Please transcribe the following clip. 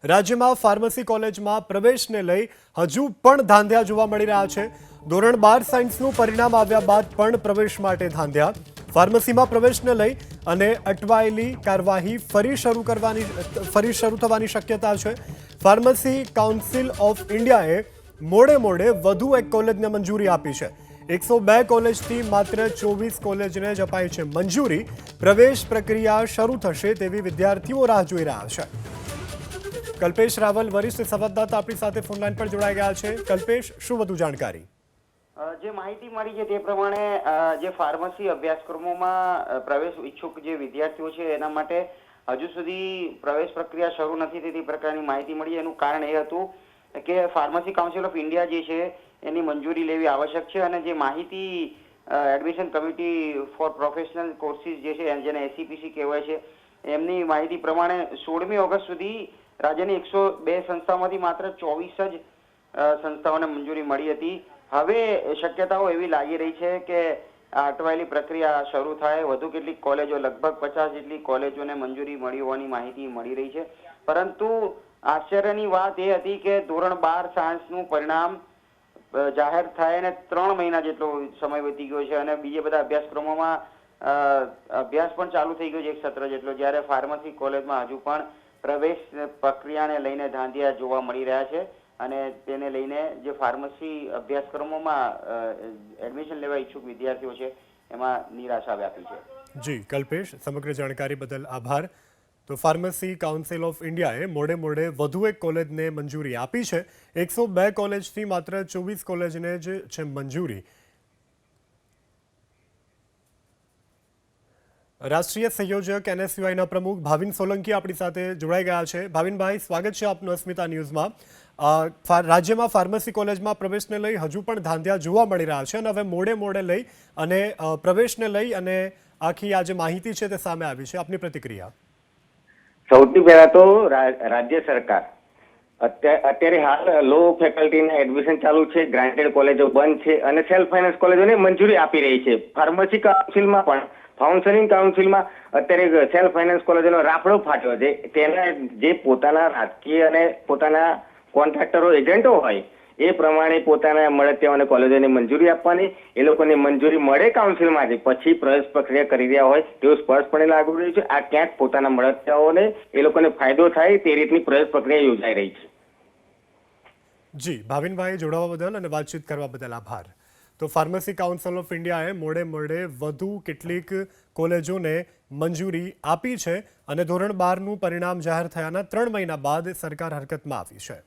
રાજ્યમાં ફાર્મસી કોલેજમાં પ્રવેશને લઈ હજુ પણ ધાંધ્યા જોવા મળી રહ્યા છે। ધોરણ 12 સાયન્સનું પરિણામ આવ્યા બાદ પણ પ્રવેશ માટે ધાંધ્યા। ફાર્મસીમાં પ્રવેશને લઈ અને અટવાયેલી કાર્યવાહી ફરી શરૂ થવાની શક્યતા છે। ફાર્મસી કાઉન્સિલ ઓફ ઇન્ડિયાએ મોડે વધુ એક કોલેજને મંજૂરી આપી છે। 102 કોલેજથી માત્ર 24 કોલેજને જ અપાઈ છે મંજૂરી। પ્રવેશ પ્રક્રિયા શરૂ થશે તેવી વિદ્યાર્થીઓ રાહ જોઈ રહ્યા છે। કલ્પેશ રાવલ વરિષ્ઠ સંવાદદાતા આપણી સાથે ફોનલાઈન પર જોડાઈ ગયા છે। કલ્પેશ, શું વધુ જાણકારી? જે માહિતી મળી છે તે પ્રમાણે જે ફાર્મસી અભ્યાસક્રમોમાં પ્રવેશ ઈચ્છુક જે વિદ્યાર્થીઓ છે એના માટે હજુ સુધી પ્રવેશ પ્રક્રિયા શરૂ નથી થતી પ્રકારની માહિતી મળી। એનું કારણ એ હતું કે ફાર્મસી કાઉન્સિલ ઓફ ઇન્ડિયા જે છે એની મંજૂરી લેવી આવશ્યક છે અને જે માહિતી admission committee four professional courses જે છે જેને એસીપીસી કહેવાય છે એમની માહિતી પ્રમાણે 16મી ઓગસ્ટ સુધી રાજ્યની 102 સંસ્થાઓમાંથી માત્ર 24 જ સંસ્થાઓને મંજૂરી મળી હતી। હવે શક્યતાઓ એવી લાગી રહી છે કે આ અટવાયેલી પ્રક્રિયા શરૂ થાય। વધુ કેટલીક કોલેજો લગભગ 50 જેટલી કોલેજોને મંજૂરી મળી હોવાની માહિતી મળી રહી છે। પરંતુ આશ્ચર્યની વાત એ હતી કે ધોરણ 12 સાયન્સનું પરિણામ જાહેર થાય અને 3 મહિના જેટલો સમય વીતી ગયો છે અને બીજા બધા અભ્યાસક્રમોમાં અભ્યાસ પણ ચાલુ થઈ ગયો છે એક સત્ર જેટલો, જ્યારે ફાર્મસી કોલેજમાં હજુ પણ પ્રવેશ પ્રક્રિયાને લઈને ધાંધિયા જોવા મળી રહ્યા છે અને તેને લઈને જે ફાર્મસી અભ્યાસક્રમોમાં એડમિશન લેવા ઈચ્છુક વિદ્યાર્થીઓ છે એમાં નિરાશા વ્યાપી છે। જી કલ્પેશ, સમગ્ર જાણકારી બદલ આભાર। તો ફાર્મસી કાઉન્સિલ ઓફ ઇન્ડિયાએ મોડે વધુ એક કોલેજને મંજૂરી આપી છે। 102 કોલેજથી માત્ર 24 કોલેજને જ છે મંજૂરી। રાષ્ટ્રીય સંયોજક NSUIના પ્રમુખ ભાવિન સોલંકી આપણી સાથે જોડાઈ ગયા છે। ભાવિનભાઈ, સ્વાગત છે આપનું અસ્મિતા ન્યૂઝમાં। રાજ્યમાં ફાર્મસી કોલેજમાં પ્રવેશને લઈ હજુ પણ ધાંધ્યા જોવા મળી રહ્યા છે અને હવે મોડે લઈ અને પ્રવેશને લઈ અને આખી આ જે માહિતી છે તે સામે આવી છે, આપની પ્રતિક્રિયા? સૌથી પહેલા તો રાજ્ય સરકાર અત્યારે હાલ લો ફેકલ્ટીના એડમિશન ચાલુ છે, ગ્રાન્ટેડ કોલેજો બંધ છે અને સેલ્ફ ફાઇનાન્સ કોલેજોને મંજૂરી આપી રહી છે। ફાર્મસી કાઉન્સિલમાં પણ ફાઉન્સનિંગ કાઉન્સિલમાં અત્યારે સેલ્ફ ફાઇનાન્સ કોલેજોનો રાફડો ફાટ્યો છે। તેના જે પોતાના રાજકીય અને પોતાના કોન્ટ્રાક્ટરો એજન્ટો હોય એ પ્રમાણે પોતાના મળતિયાઓને કોલેજોને મંજૂરી આપવાની, એ લોકોને મંજૂરી મળે કાઉન્સિલમાંથી પછી પ્રવેશ પ્રક્રિયા કરી રહ્યા હોય તેવું સ્પષ્ટપણે લાગુ રહ્યું છે। આ ક્યાંક પોતાના મળતિયાઓને એ લોકોને ફાયદો થાય તે રીતની પ્રવેશ પ્રક્રિયા યોજાઈ રહી છે। જી ભાવિનભાઈ, જોડાવા બદલ અને વાતચીત કરવા બદલ આભાર। તો ફાર્મસી કાઉન્સિલ ઓફ ઇન્ડિયાએ મોડે વધુ કેટલીક કોલેજોને મંજૂરી આપી છે અને ધોરણ 12નું પરિણામ જાહેર થયાના 3 મહિના બાદ સરકાર હરકતમાં આવી છે।